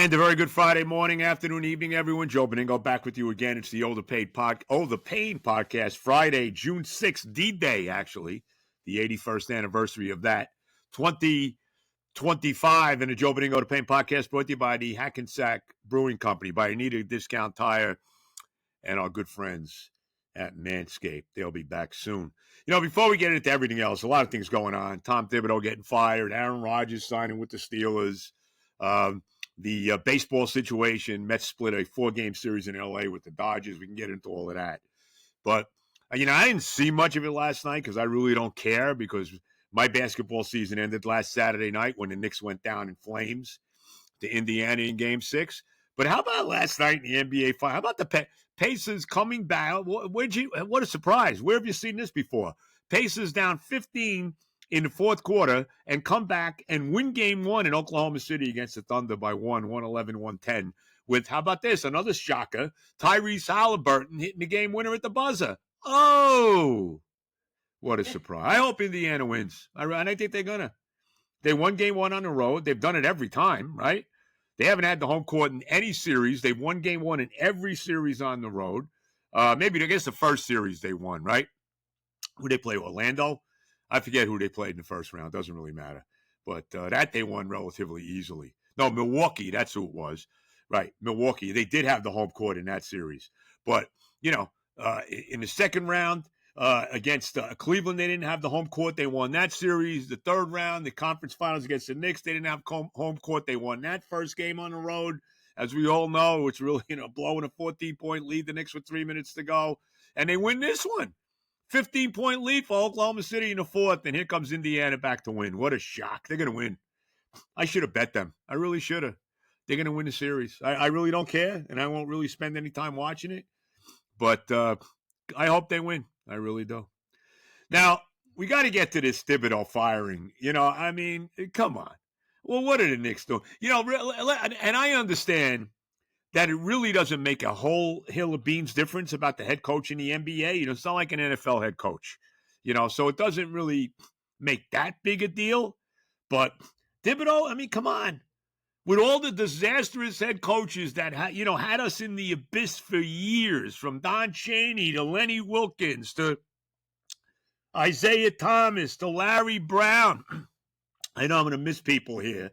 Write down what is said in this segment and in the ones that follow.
And a very good Friday morning, afternoon, evening, everyone. Joe Benigno back with you again. It's the Older Pain podcast, Friday, June 6th, D-Day, actually, the 81st anniversary of that. 2025 and the Joe Benigno Pain podcast brought to you by the Hackensack Brewing Company, by Anita Discount Tire, and our good friends at Manscaped. They'll be back soon. You know, before we get into everything else, a lot of things going on. Tom Thibodeau getting fired, Aaron Rodgers signing with the Steelers, the baseball situation. Mets split a 4-game series in L.A. with the Dodgers. We can get into all of that. But, I didn't see much of it last night because I really don't care, because my basketball season ended last Saturday night when the Knicks went down in flames to Indiana in Game 6. But how about last night in the NBA Finals? How about the Pacers coming back? What a surprise. Where have you seen this before? Pacers down 15 in the fourth quarter and come back and win Game 1 in Oklahoma City against the Thunder by 111-110 with, how about this, another shocker, Tyrese Halliburton hitting the game winner at the buzzer. Oh, what a surprise. I hope Indiana wins. And I think they're going to. They won Game 1 on the road. They've done it every time, right? They haven't had the home court in any series. They've won Game 1 in every series on the road. Maybe, I guess, the first series they won, right? Who they play, Orlando? I forget who they played in the first round. Doesn't really matter. But that they won relatively easily. No, Milwaukee, that's who it was. Right, Milwaukee. They did have the home court in that series. But, in the second round against Cleveland, they didn't have the home court. They won that series. The third round, the conference finals against the Knicks, they didn't have home court. They won that first game on the road. As we all know, it's really, blowing a 14-point lead. The Knicks with 3 minutes to go. And they win this one. 15-point lead for Oklahoma City in the fourth, and here comes Indiana back to win. What a shock. They're going to win. I should have bet them. I really should have. They're going to win the series. I really don't care, and I won't really spend any time watching it. But I hope they win. I really do. Now, we got to get to this Thibodeau firing. Come on. Well, what are the Knicks doing? And I understand that it really doesn't make a whole hill of beans difference about the head coach in the NBA. It's not like an NFL head coach, so it doesn't really make that big a deal. But Thibodeau, come on. With all the disastrous head coaches that, had us in the abyss for years, from Don Chaney to Lenny Wilkins to Isaiah Thomas to Larry Brown. I know I'm going to miss people here.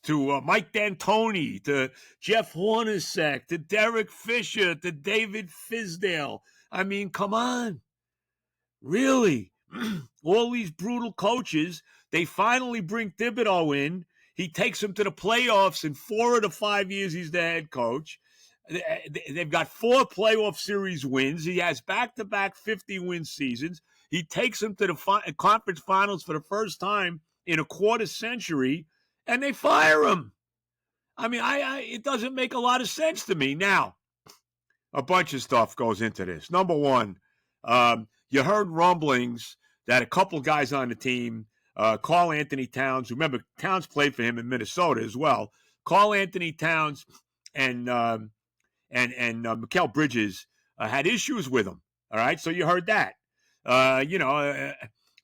To Mike D'Antoni, to Jeff Hornacek, to Derek Fisher, to David Fizdale. Come on. Really? All these brutal coaches, they finally bring Thibodeau in. He takes them to the playoffs in 4 of the 5 years he's the head coach. They've got 4 playoff series wins. He has back-to-back 50-win seasons. He takes them to the conference finals for the first time in a quarter century. And they fire him. It doesn't make a lot of sense to me. Now, a bunch of stuff goes into this. Number one, you heard rumblings that a couple guys on the team, Karl Anthony Towns, remember Towns played for him in Minnesota as well. Karl Anthony Towns and Mikal Bridges had issues with him. All right, so you heard that.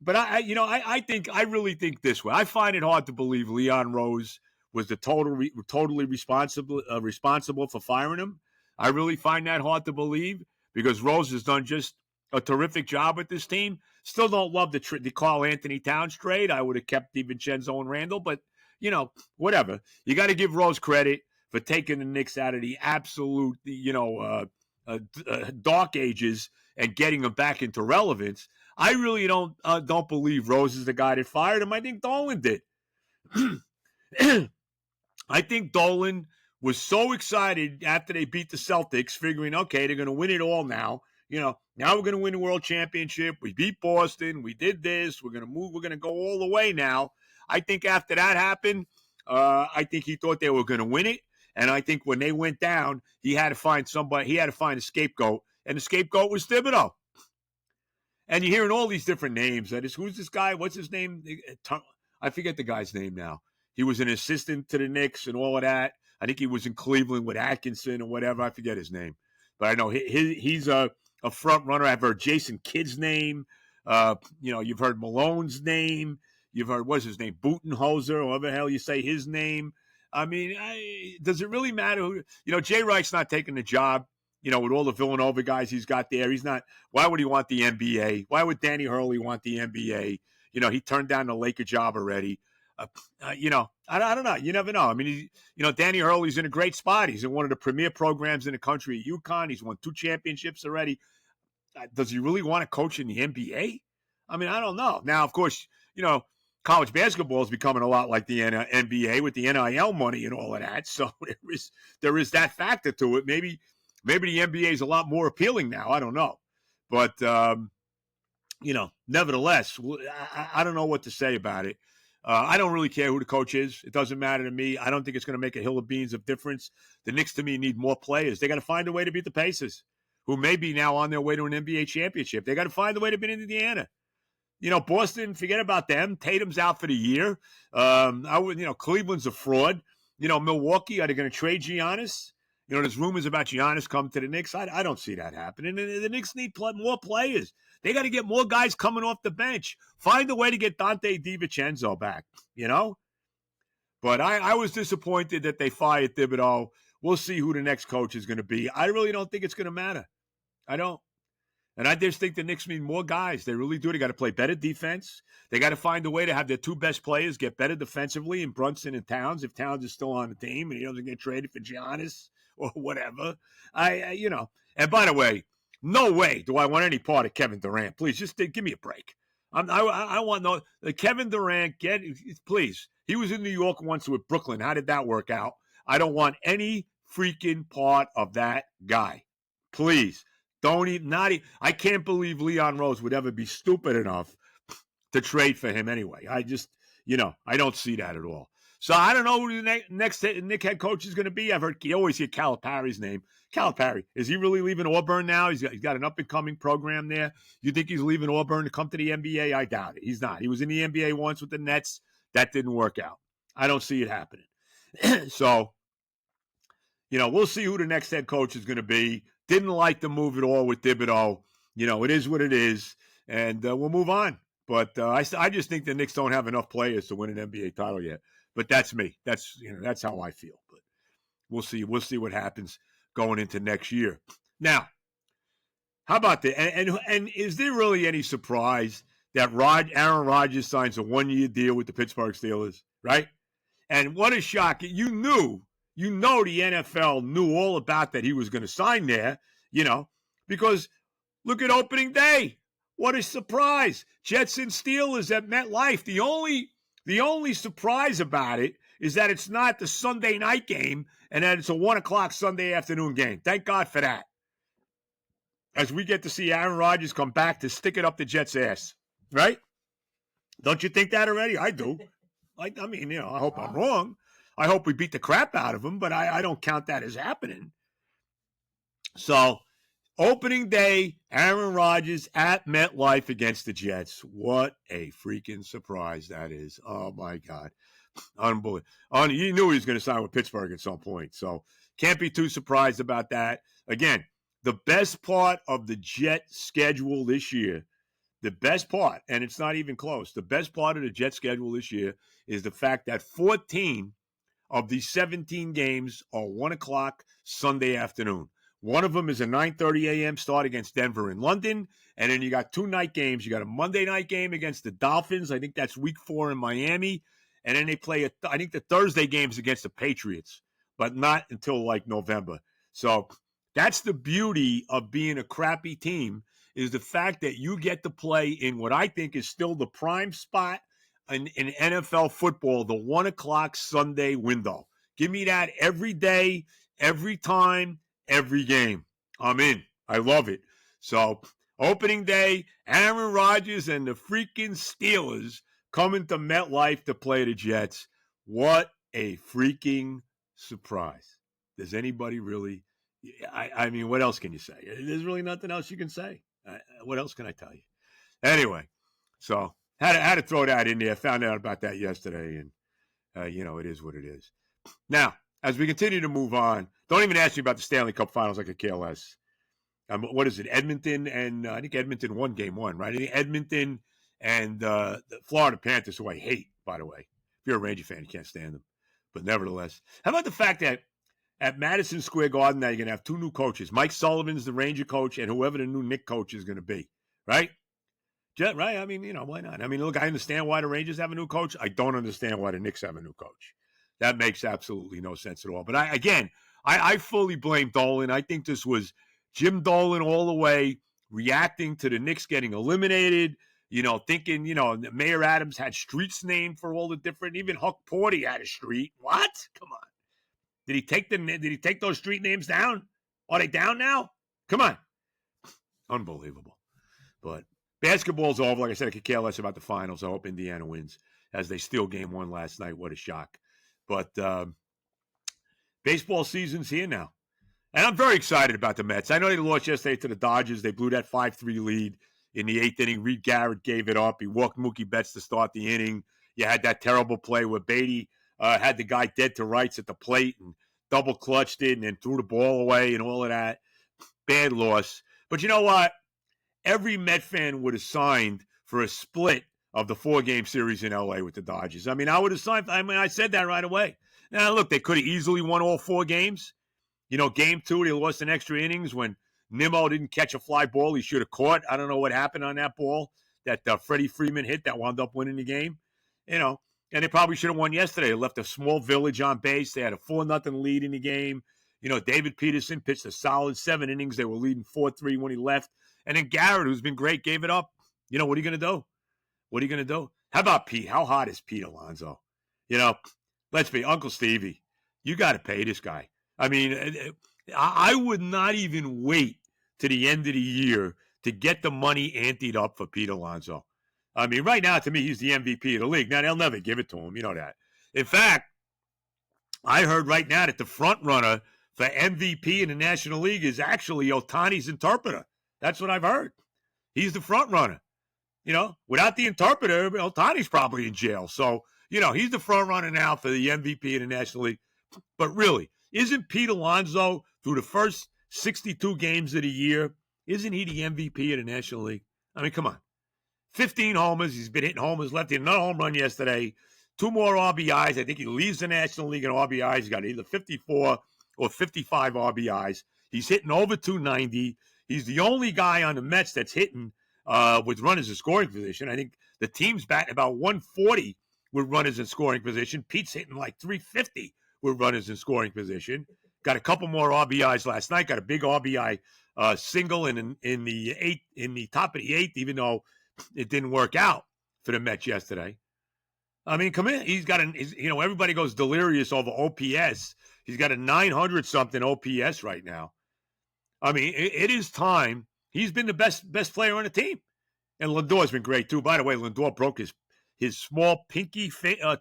But I really think this way. I find it hard to believe Leon Rose was the totally responsible for firing him. I really find that hard to believe, because Rose has done just a terrific job with this team. Still don't love the Karl Anthony Towns trade. I would have kept DiVincenzo and Randall, but whatever. You got to give Rose credit for taking the Knicks out of the absolute dark ages and getting them back into relevance. I really don't believe Rose is the guy that fired him. I think Dolan did. I think Dolan was so excited after they beat the Celtics, figuring, okay, they're going to win it all now. Now we're going to win the world championship. We beat Boston. We did this. We're going to move. We're going to go all the way now. I think after that happened, I think he thought they were going to win it. And I think when they went down, he had to find somebody. He had to find a scapegoat. And the scapegoat was Thibodeau. And you're hearing all these different names. Who's this guy? What's his name? I forget the guy's name now. He was an assistant to the Knicks and all of that. I think he was in Cleveland with Atkinson or whatever. I forget his name. But I know he's a front runner. I've heard Jason Kidd's name. You've heard Malone's name. You've heard, what's his name? Butenholzer, or whatever the hell you say his name. I mean, does it really matter who, Jay Wright's not taking the job, with all the Villanova guys he's got there. He's not, why would he want the NBA? Why would Danny Hurley want the NBA? He turned down the Laker job already. I don't know. You never know. I mean, Danny Hurley's in a great spot. He's in one of the premier programs in the country at UConn. He's won 2 championships already. Does he really want to coach in the NBA? I mean, I don't know. Now, of course, college basketball is becoming a lot like the NBA with the NIL money and all of that. So there is that factor to it. Maybe the NBA is a lot more appealing now. I don't know. But, nevertheless, I don't know what to say about it. I don't really care who the coach is. It doesn't matter to me. I don't think it's going to make a hill of beans of difference. The Knicks, to me, need more players. They got to find a way to beat the Pacers, who may be now on their way to an NBA championship. They got to find a way to beat Indiana. Boston, forget about them. Tatum's out for the year. Cleveland's a fraud. Milwaukee, are they going to trade Giannis? There's rumors about Giannis coming to the Knicks. I don't see that happening. The Knicks need more players. They got to get more guys coming off the bench. Find a way to get Dante DiVincenzo back, But I was disappointed that they fired Thibodeau. We'll see who the next coach is going to be. I really don't think it's going to matter. I don't. And I just think the Knicks need more guys. They really do. They got to play better defense. They got to find a way to have their 2 best players get better defensively in Brunson and Towns, if Towns is still on the team and he doesn't get traded for Giannis or whatever. And by the way, no way do I want any part of Kevin Durant. Please, just give me a break. I want Kevin Durant, please. He was in New York once with Brooklyn. How did that work out? I don't want any freaking part of that guy. Please. I can't believe Leon Rose would ever be stupid enough to trade for him anyway. I just, I don't see that at all. So I don't know who the next Knick head coach is going to be. You always hear Calipari's name. Calipari, is he really leaving Auburn now? He's got an up-and-coming program there. You think he's leaving Auburn to come to the NBA? I doubt it. He's not. He was in the NBA once with the Nets. That didn't work out. I don't see it happening. So, we'll see who the next head coach is going to be. Didn't like the move at all with Thibodeau. It is what it is, and we'll move on. But I just think the Knicks don't have enough players to win an NBA title yet. But that's me. That's how I feel. But we'll see. We'll see what happens going into next year. Now, how about that? And is there really any surprise that Aaron Rodgers signs a 1-year deal with the Pittsburgh Steelers, right? And what a shock. You know the NFL knew all about that he was going to sign there, because look at opening day. What a surprise. Jets and Steelers at MetLife. The only surprise about it is that it's not the Sunday night game and that it's a 1 o'clock Sunday afternoon game. Thank God for that. As we get to see Aaron Rodgers come back to stick it up the Jets' ass, right? Don't you think that already? I do. I hope I'm wrong. I hope we beat the crap out of them, but I don't count that as happening. So, opening day, Aaron Rodgers at MetLife against the Jets. What a freaking surprise that is. Oh, my God. Unbelievable. You knew he was going to sign with Pittsburgh at some point, so can't be too surprised about that. Again, the best part of the Jet schedule this year, the best part, and it's not even close, the best part of the Jet schedule this year is the fact that 14 of these 17 games are 1 o'clock Sunday afternoon. One of them is a 9:30 a.m. start against Denver and London, and then you got 2 night games. You got a Monday night game against the Dolphins. I think that's week 4 in Miami, and then they play, I think the Thursday game's against the Patriots, but not until like November. So that's the beauty of being a crappy team, is the fact that you get to play in what I think is still the prime spot in NFL football, the 1 o'clock Sunday window. Give me that every day, every time, every game. I'm in. I love it. So, opening day, Aaron Rodgers and the freaking Steelers coming to MetLife to play the Jets. What a freaking surprise. Does anybody really? I mean, what else can you say? There's really nothing else you can say. What else can I tell you? Anyway, so had to throw that in there. Found out about that yesterday, and it is what it is. Now, as we continue to move on, don't even ask me about the Stanley Cup Finals. I could care less. What is it? Edmonton and I think Edmonton won Game 1, right? I think Edmonton and the Florida Panthers, who I hate, by the way. If you're a Ranger fan, you can't stand them. But nevertheless, how about the fact that at Madison Square Garden now you're going to have two new coaches. Mike Sullivan's the Ranger coach and whoever the new Knicks coach is going to be, right? Right? I mean, why not? I mean, look, I understand why the Rangers have a new coach. I don't understand why the Knicks have a new coach. That makes absolutely no sense at all. But I fully blame Dolan. I think this was Jim Dolan all the way, reacting to the Knicks getting eliminated, thinking, Mayor Adams had streets named for all the different, even Huck Porty had a street. What? Come on. Did he take those street names down? Are they down now? Come on. Unbelievable. But basketball's over. Like I said, I could care less about the finals. I hope Indiana wins as they steal game one last night. What a shock. But baseball season's here now. And I'm very excited about the Mets. I know they lost yesterday to the Dodgers. They blew that 5-3 lead in the eighth inning. Reed Garrett gave it up. He walked Mookie Betts to start the inning. You had that terrible play where Beatty had the guy dead to rights at the plate and double clutched it and then threw the ball away and all of that. Bad loss. But you know what? Every Met fan would have signed for a split of the 4-game series in L.A. with the Dodgers. I mean, I would have signed. I said that right away. Now, look, they could have easily won all 4 games. Game 2, they lost in extra innings when Nimmo didn't catch a fly ball he should have caught. I don't know what happened on that ball that Freddie Freeman hit that wound up winning the game. And they probably should have won yesterday. They left a small village on base. They had a 4-0 lead in the game. David Peterson pitched a solid 7 innings. They were leading 4-3 when he left. And then Garrett, who's been great, gave it up. What are you going to do? What are you going to do? How about Pete? How hot is Pete Alonzo? Let's be Uncle Stevie. You got to pay this guy. I mean, I would not even wait to the end of the year to get the money anteed up for Pete Alonzo. I mean, right now, to me, he's the MVP of the league. Now, they'll never give it to him. You know that. In fact, I heard right now that the front runner for MVP in the National League is actually Ohtani's interpreter. That's what I've heard. He's the front runner. Without the interpreter, Ohtani's probably in jail. So, he's the front runner now for the MVP in the National League. But really, isn't Pete Alonzo, through the first 62 games of the year, isn't he the MVP of the National League? I mean, come on. 15 homers. He's been hitting homers left. He had another home run yesterday. 2 more RBIs. I think he leads the National League in RBIs. He's got either 54 or 55 RBIs. He's hitting over 290. He's the only guy on the Mets that's hitting with runners in scoring position. I think the team's batting about 140 with runners in scoring position. Pete's hitting like 350 with runners in scoring position. Got a couple more RBIs last night. Got a big RBI single in the top of the 8th, even though it didn't work out for the Mets yesterday. I mean, come in. He's got everybody goes delirious over OPS. He's got a 900-something OPS right now. I mean, it is time. He's been the best player on the team. And Lindor's been great, too. By the way, Lindor broke his small pinky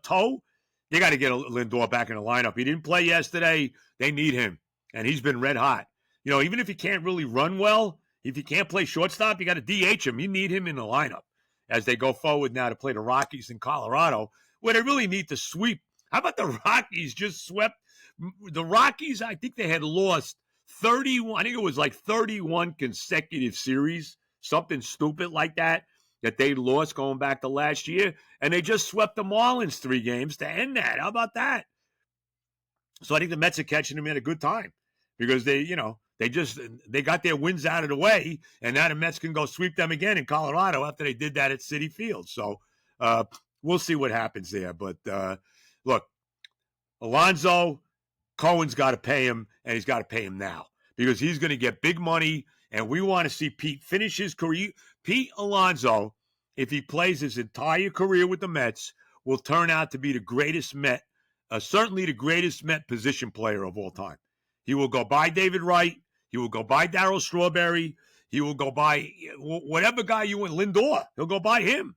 toe. They got to get Lindor back in the lineup. He didn't play yesterday. They need him. And he's been red hot. Even if he can't really run well, if he can't play shortstop, you got to DH him. You need him in the lineup as they go forward now to play the Rockies in Colorado, where they really need to sweep. How about the Rockies just swept? The Rockies, I think they had lost 31, I think it was like 31 consecutive series, something stupid like that they lost going back to last year. And they just swept the Marlins 3 games to end that. How about that? So I think the Mets are catching them at a good time because they got their wins out of the way. And now the Mets can go sweep them again in Colorado after they did that at Citi Field. So we'll see what happens there. But look, Alonzo, Cohen's got to pay him, and he's got to pay him now because he's going to get big money, and we want to see Pete finish his career. Pete Alonzo, if he plays his entire career with the Mets, will turn out to be the greatest Met, certainly the greatest Met position player of all time. He will go by David Wright. He will go by Darryl Strawberry. He will go by whatever guy you want, Lindor. He'll go by him,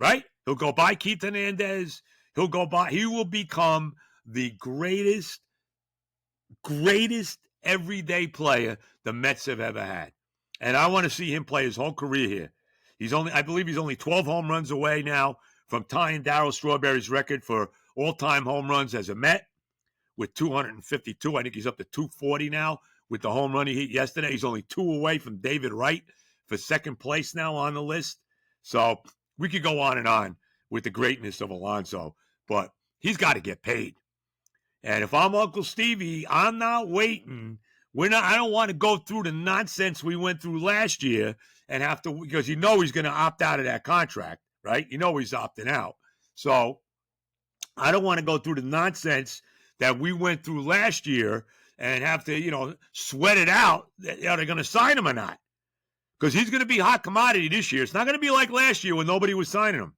right? He'll go by Keith Hernandez. He will become the greatest everyday player the Mets have ever had. And I want to see him play his whole career here. I believe he's only 12 home runs away now from tying Darryl Strawberry's record for all-time home runs as a Met with 252. I think he's up to 240 now with the home run he hit yesterday. He's only 2 away from David Wright for second place now on the list. So we could go on and on with the greatness of Alonzo, but he's got to get paid. And if I'm Uncle Stevie, I'm not waiting. I don't want to go through the nonsense we went through last year and have to, because he's going to opt out of that contract, right? He's opting out. So I don't want to go through the nonsense that we went through last year and have to, sweat it out. Are they going to sign him or not? Because he's going to be hot commodity this year. It's not going to be like last year when nobody was signing him.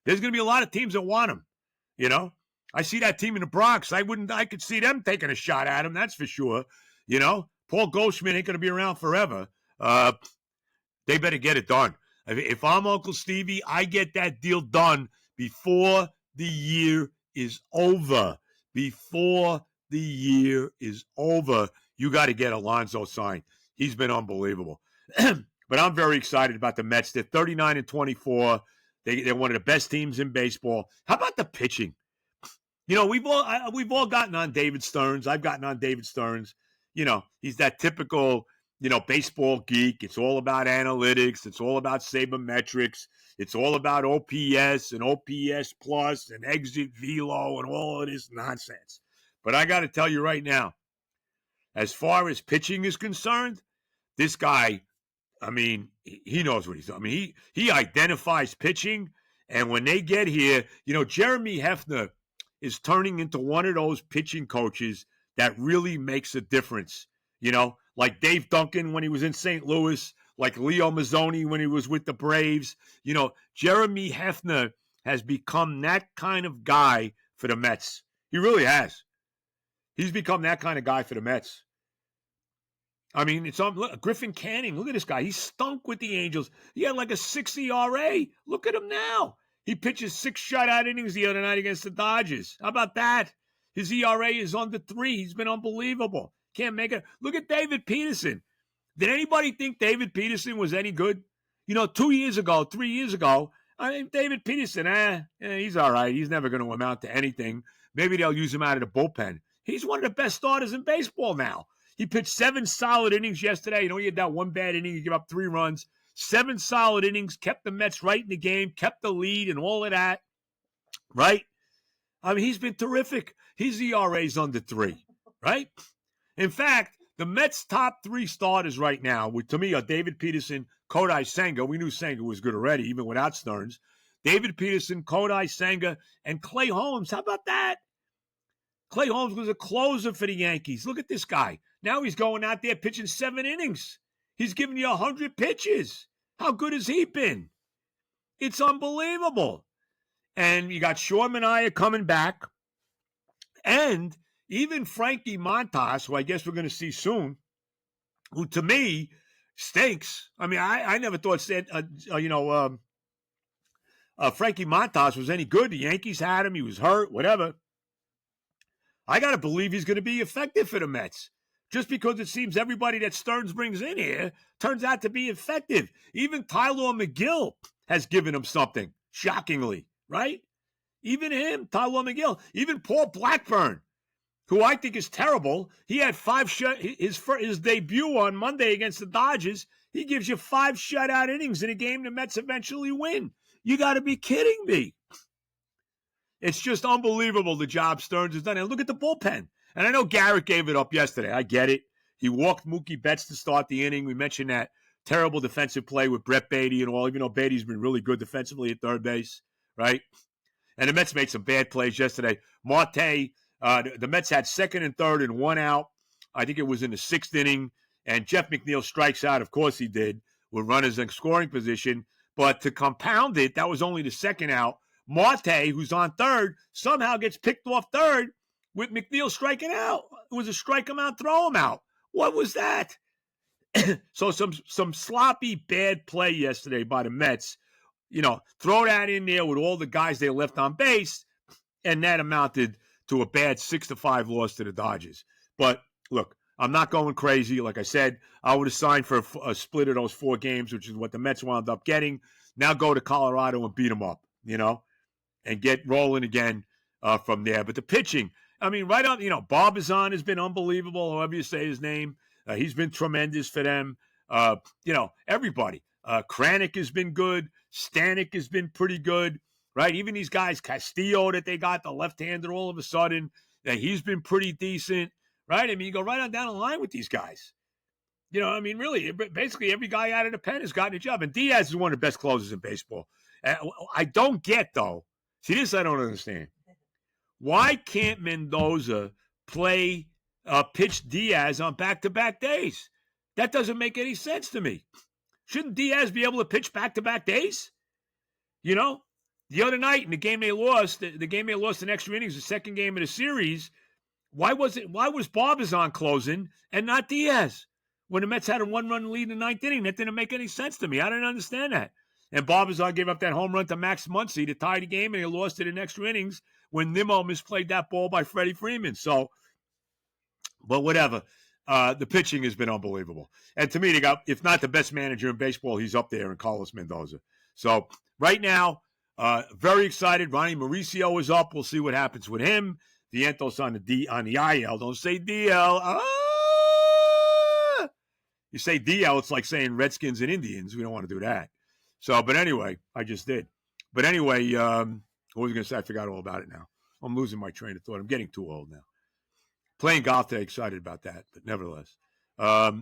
There's going to be a lot of teams that want him. I see that team in the Bronx. I could see them taking a shot at him. That's for sure. Paul Goldschmidt ain't going to be around forever. They better get it done. If I'm Uncle Stevie, I get that deal done before the year is over. Before the year is over, you got to get Alonzo signed. He's been unbelievable. But I'm very excited about the Mets. They're 39-24. They're one of the best teams in baseball. How about the pitching? We've all gotten on David Stearns. I've gotten on David Stearns. He's that typical, baseball geek. It's all about analytics. It's all about sabermetrics. It's all about OPS and OPS plus and exit velo and all of this nonsense. But I got to tell you right now, as far as pitching is concerned, this guy, he knows what he's doing. He identifies pitching, and when they get here, Jeremy Hefner is turning into one of those pitching coaches that really makes a difference. Like Dave Duncan when he was in St. Louis, like Leo Mazzoni when he was with the Braves. Jeremy Hefner has become that kind of guy for the Mets. He really has. He's become that kind of guy for the Mets. It's on. Look, Griffin Canning. Look at this guy. He stunk with the Angels. He had like a 6 ERA. Look at him now. He pitches 6 shutout innings the other night against the Dodgers. How about that? His ERA is under 3. He's been unbelievable. Can't make it. Look at David Peterson. Did anybody think David Peterson was any good? 3 years ago, David Peterson, he's all right. He's never going to amount to anything. Maybe they'll use him out of the bullpen. He's one of the best starters in baseball now. He pitched 7 solid innings yesterday. He had that one bad inning. He gave up 3 runs. 7 solid innings, kept the Mets right in the game, kept the lead and all of that, right? He's been terrific. His ERA's under 3, right? In fact, the Mets' top 3 starters right now, to me, are David Peterson, Kodai Senga. We knew Senga was good already, even without Stearns. David Peterson, Kodai Senga, and Clay Holmes. How about that? Clay Holmes was a closer for the Yankees. Look at this guy. Now he's going out there pitching 7 innings. He's giving you 100 pitches. How good has he been? It's unbelievable. And you got Shaw Mania coming back. And even Frankie Montas, who I guess we're going to see soon, who to me stinks. I never thought Frankie Montas was any good. The Yankees had him. He was hurt, whatever. I got to believe he's going to be effective for the Mets. Just because it seems everybody that Stearns brings in here turns out to be effective. Even Tyler McGill has given him something, shockingly, right? Even him, Tyler McGill. Even Paul Blackburn, who I think is terrible. He had 5 his debut on Monday against the Dodgers. He gives you 5 shutout innings in a game the Mets eventually win. You got to be kidding me. It's just unbelievable the job Stearns has done. And look at the bullpen. And I know Garrett gave it up yesterday. I get it. He walked Mookie Betts to start the inning. We mentioned that terrible defensive play with Brett Beatty and all, even though Beatty's been really good defensively at third base, right? And the Mets made some bad plays yesterday. Marte, the Mets had 2nd and 3rd and 1 out. I think it was in the 6th inning. And Jeff McNeil strikes out. Of course he did, with runners in scoring position. But to compound it, that was only the 2nd out. Marte, who's on 3rd, somehow gets picked off 3rd with McNeil striking out. It was a strike him out, throw him out. What was that? So some sloppy bad play yesterday by the Mets. Throw that in there with all the guys they left on base, and that amounted to a bad 6-5 loss to the Dodgers. But look, I'm not going crazy. Like I said, I would have signed for a split of those 4 games, which is what the Mets wound up getting. Now go to Colorado and beat them up, and get rolling again from there. But the pitching, right on, Barbizon has been unbelievable, however you say his name. He's been tremendous for them. Everybody. Kranick has been good. Stanek has been pretty good, right? Even these guys, Castillo that they got, the left-hander all of a sudden, He's been pretty decent, right? I mean, you go right on down the line with these guys. I mean, really, basically every guy out of the pen has gotten a job. And Diaz is one of the best closers in baseball. I don't get, though. See, this I don't understand. Why can't Mendoza pitch Diaz on back-to-back days? That doesn't make any sense to me. Shouldn't Diaz be able to pitch back-to-back days? The other night in the game they lost, in extra innings, the second game of the series, why was Barbizon closing and not Diaz? When the Mets had a one-run lead in the ninth inning, that didn't make any sense to me. I didn't understand that. And Barbizon gave up that home run to Max Muncy to tie the game, and they lost it in extra innings when Nimmo misplayed that ball by Freddie Freeman. So, but whatever. The pitching has been unbelievable. And to me, they got, if not the best manager in baseball, he's up there in Carlos Mendoza. So right now, very excited. Ronnie Mauricio is up. We'll see what happens with him. Vientos on the IL. Don't say DL. You say DL, it's like saying Redskins and Indians. We don't want to do that. So, but anyway, I just did. But anyway, what was I going to say? I forgot all about it now. I'm losing my train of thought. I'm getting too old now. Playing golf today, excited about that. But nevertheless,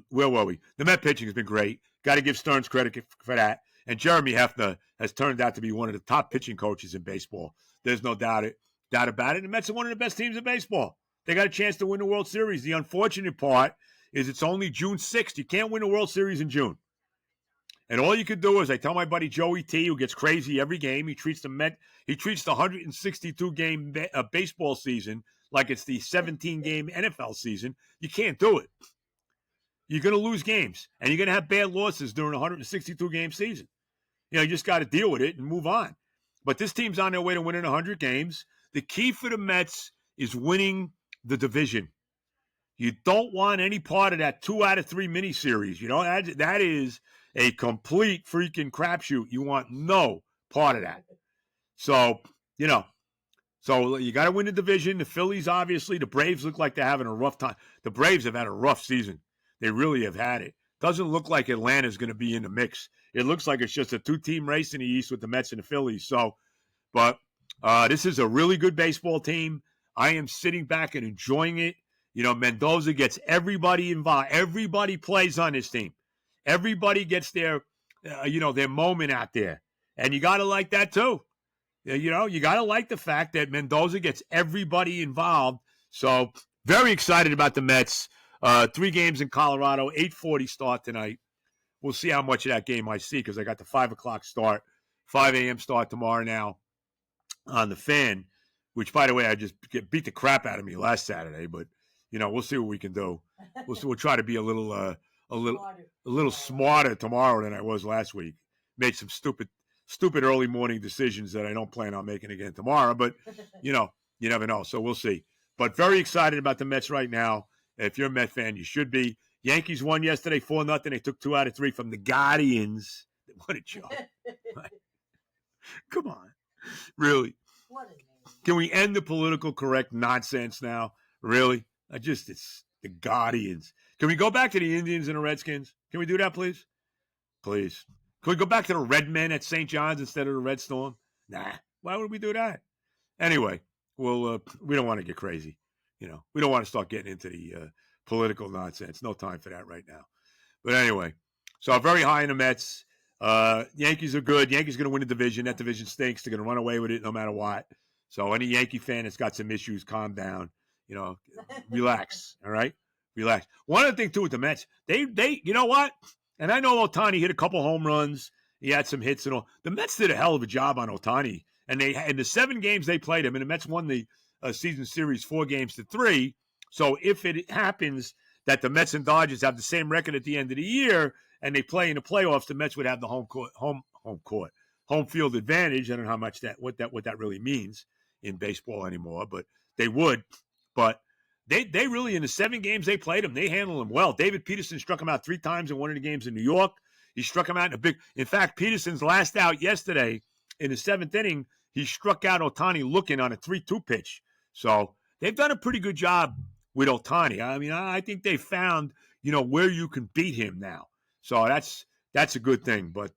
where were we? The Met pitching has been great. Got to give Stearns credit for that. And Jeremy Hefner has turned out to be one of the top pitching coaches in baseball. There's no doubt about it. The Mets are one of the best teams in baseball. They got a chance to win the World Series. The unfortunate part is it's only June 6th. You can't win the World Series in June. And all you could do is, I tell my buddy Joey T, who gets crazy every game, he treats the 162-game baseball season like it's the 17-game NFL season. You can't do it. You're going to lose games, and you're going to have bad losses during a 162-game season. You just got to deal with it and move on. But this team's on their way to winning 100 games. The key for the Mets is winning the division. You don't want any part of that 2 out of 3 miniseries. That is a complete freaking crapshoot. You want no part of that. So, so you got to win the division. The Phillies, obviously, the Braves look like they're having a rough time. The Braves have had a rough season. They really have had it. Doesn't look like Atlanta's going to be in the mix. It looks like it's just a 2-team race in the East with the Mets and the Phillies. So, but this is a really good baseball team. I am sitting back and enjoying it. Mendoza gets everybody involved. Everybody plays on this team. Everybody gets their moment out there. And you got to like that too. You got to like the fact that Mendoza gets everybody involved. So very excited about the Mets. 3 games in Colorado, 8:40 start tonight. We'll see how much of that game I see because I got the 5 o'clock start, 5 a.m. start tomorrow now on the Fan, which, by the way, I just beat the crap out of me last Saturday. But, we'll see what we can do. We'll try to be a little smarter tomorrow than I was last week. Made some stupid early morning decisions that I don't plan on making again tomorrow. But, you never know. So we'll see. But very excited about the Mets right now. If you're a Met fan, you should be. Yankees won yesterday 4-0. They took 2 out of 3 from the Guardians. What a joke. Come on. Really. Can we end the political correct nonsense now? Really? It's the Guardians. Can we go back to the Indians and the Redskins? Can we do that, please? Please. Can we go back to the Red Men at St. John's instead of the Red Storm? Nah. Why would we do that? Anyway, we don't want to get crazy. We don't want to start getting into the political nonsense. No time for that right now. But anyway, so I'm very high in the Mets. Yankees are good. Yankees are going to win the division. That division stinks. They're going to run away with it no matter what. So any Yankee fan that's got some issues, calm down. Relax. All right? Relax. One other thing, too, with the Mets, they you know what? And I know Ohtani hit a couple home runs. He had some hits and all. The Mets did a hell of a job on Ohtani. And in the 7 games they played him, and the Mets won the season series 4-3. So if it happens that the Mets and Dodgers have the same record at the end of the year and they play in the playoffs, the Mets would have the home field advantage. I don't know how much what that really means in baseball anymore, but they would. But they really, in the 7 games they played him, they handled him well. David Peterson struck him out 3 times in one of the games in New York. He struck him out in fact, Peterson's last out yesterday in the 7th inning, he struck out Ohtani looking on a 3-2 pitch. So they've done a pretty good job with Ohtani. I mean, I think they found, where you can beat him now. So that's a good thing. But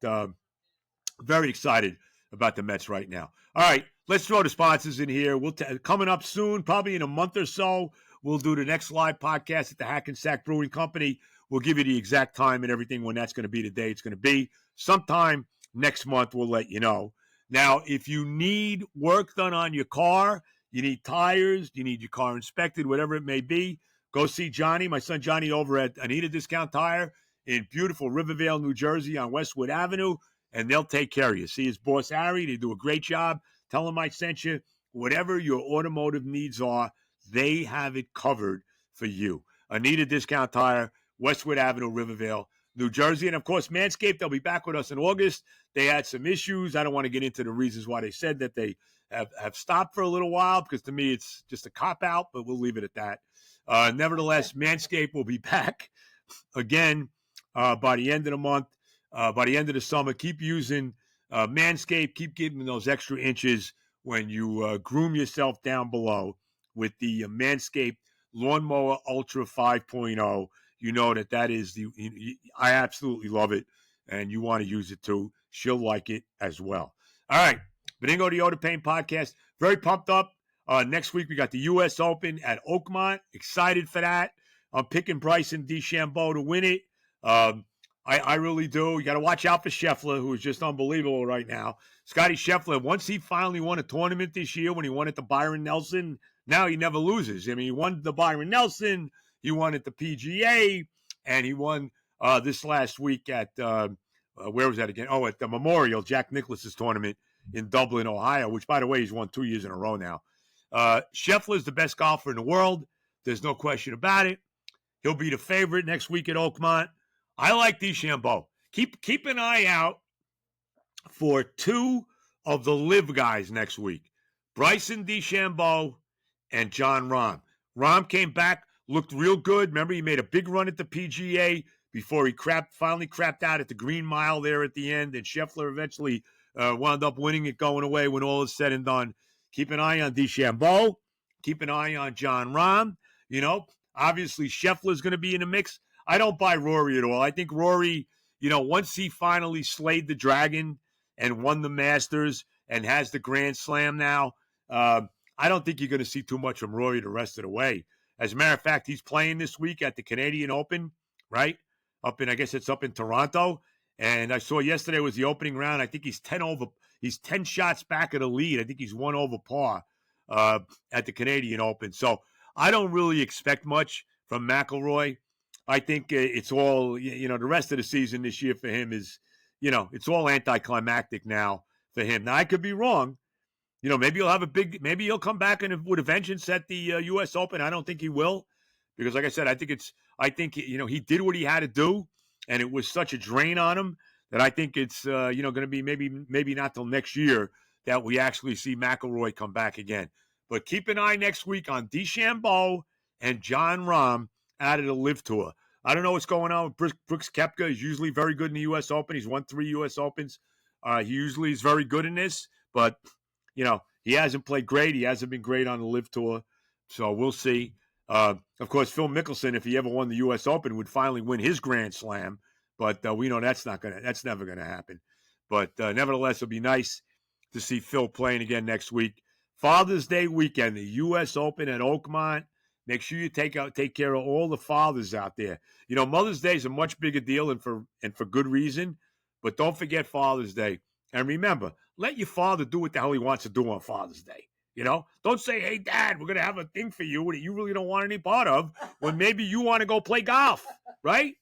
very excited about the Mets right now. All right, let's throw the sponsors in here. Coming up soon, probably in a month or so, we'll do the next live podcast at the Hackensack Brewing Company. We'll give you the exact time and everything when that's going to be, the day it's going to be. Sometime next month, we'll let you know. Now, if you need work done on your car, you need tires, you need your car inspected, whatever it may be, go see Johnny, my son Johnny, over at Anita Discount Tire in beautiful Rivervale, New Jersey on Westwood Avenue, and they'll take care of you. See his boss, Harry. They do a great job. Tell them I sent you. Whatever your automotive needs are, they have it covered for you. Anita Discount Tire, Westwood Avenue, Rivervale, New Jersey. And, of course, Manscaped, they'll be back with us in August. They had some issues. I don't want to get into the reasons why they said that they have stopped for a little while, because to me it's just a cop-out, but we'll leave it at that. Nevertheless, Manscaped will be back again by the end of the month, by the end of the summer. Keep using Manscaped. Keep giving those extra inches when you groom yourself down below with the Manscaped Lawnmower Ultra 5.0. You know that is I absolutely love it, and you want to use it too. She'll like it as well. All right, Benigno the Odor Pain Podcast. Very pumped up. Next week we got the U.S. Open at Oakmont. Excited for that. I'm picking Bryson DeChambeau to win it. I really do. You got to watch out for Scheffler, who is just unbelievable right now. Scotty Scheffler, once he finally won a tournament this year, when he won at the Byron Nelson, now he never loses. I mean, he won the Byron Nelson, he won at the PGA, and he won this last week at, where was that again? Oh, at the Memorial, Jack Nicklaus's tournament in Dublin, Ohio, which, by the way, he's won 2 years in a row now. Scheffler's the best golfer in the world. There's no question about it. He'll be the favorite next week at Oakmont. I like DeChambeau. Keep an eye out for two of the live guys next week. Bryson DeChambeau and Jon Rahm. Rahm came back, looked real good. Remember, he made a big run at the PGA before he finally crapped out at the Green Mile there at the end, and Scheffler eventually wound up winning it going away when all is said and done. Keep an eye on DeChambeau. Keep an eye on Jon Rahm. You know, obviously Scheffler's going to be in the mix. I don't buy Rory at all. I think Rory, once he finally slayed the dragon and won the Masters and has the Grand Slam now, I don't think you're going to see too much from Rory the rest of the way. As a matter of fact, he's playing this week at the Canadian Open, right? I guess it's up in Toronto. And I saw yesterday was the opening round. I think he's 10 shots back of the lead. I think he's 1 over par at the Canadian Open. So I don't really expect much from McIlroy. I think it's all, the rest of the season this year for him is, it's all anticlimactic now for him. Now, I could be wrong. Maybe he'll come back with a vengeance at the U.S. Open. I don't think he will, because like I said, I think he did what he had to do, and it was such a drain on him that I think it's, going to be maybe not till next year that we actually see McIlroy come back again. But keep an eye next week on DeChambeau and Jon Rahm out of the Live Tour. I don't know what's going on with Brooks Koepka. He's usually very good in the U.S. Open. He's won 3 U.S. Opens. He usually is very good in this, but, he hasn't played great. He hasn't been great on the Live Tour, so we'll see. Of course, Phil Mickelson, if he ever won the U.S. Open, would finally win his Grand Slam, but we know that's never going to happen. But nevertheless, it'll be nice to see Phil playing again next week. Father's Day weekend, the U.S. Open at Oakmont. Make sure you take care of all the fathers out there. Mother's Day is a much bigger deal, and for good reason. But don't forget Father's Day. And remember, let your father do what the hell he wants to do on Father's Day. Don't say, "Hey, Dad, we're going to have a thing for you that you really don't want any part of," when maybe you want to go play golf, right?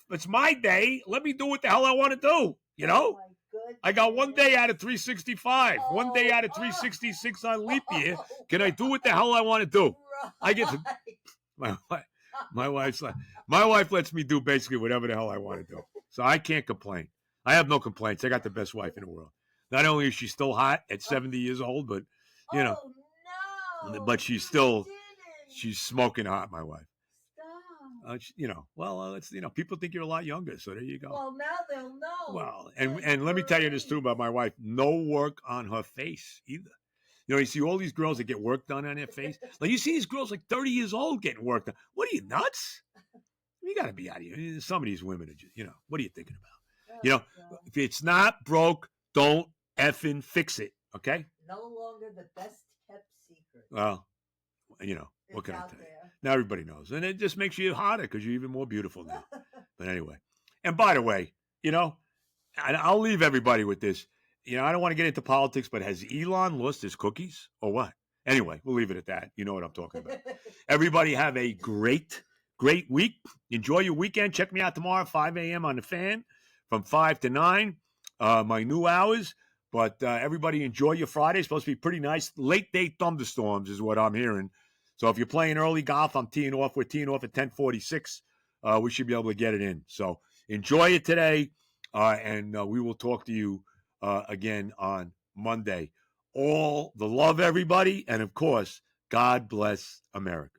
It's my day. Let me do what the hell I want to do, I got 1 day out of 365, 1 day out of 366 on leap year. Can I do what the hell I want to do? I get to my wife lets me do basically whatever the hell I want to do. So I can't complain. I have no complaints. I got the best wife in the world. Not only is she still hot at 70 years old, but but she's smoking hot, my wife. It's people think you're a lot younger, so there you go. Well, now they'll know. Well, and let me tell you this too about my wife. No work on her face either. You see all these girls that get work done on their face. Like you see these girls like 30 years old getting work done. What are you, nuts? You got to be out of here. Some of these women are just, what are you thinking about? If it's not broke, don't effing fix it. Okay? No longer the best kept secret. Well, what can I tell you? Now everybody knows. And it just makes you hotter because you're even more beautiful now. But anyway. And by the way, I'll leave everybody with this. I don't want to get into politics, but has Elon lost his cookies or what? Anyway, we'll leave it at that. You know what I'm talking about. Everybody have a great week. Enjoy your weekend. Check me out tomorrow, 5 a.m. on the Fan from 5 to 9, my new hours. But everybody enjoy your Friday. It's supposed to be pretty nice. Late day thunderstorms is what I'm hearing. So if you're playing early golf, I'm teeing off. We're teeing off at 10:46. We should be able to get it in. So enjoy it today, and we will talk to you again on Monday. All the love, everybody, and of course, God bless America.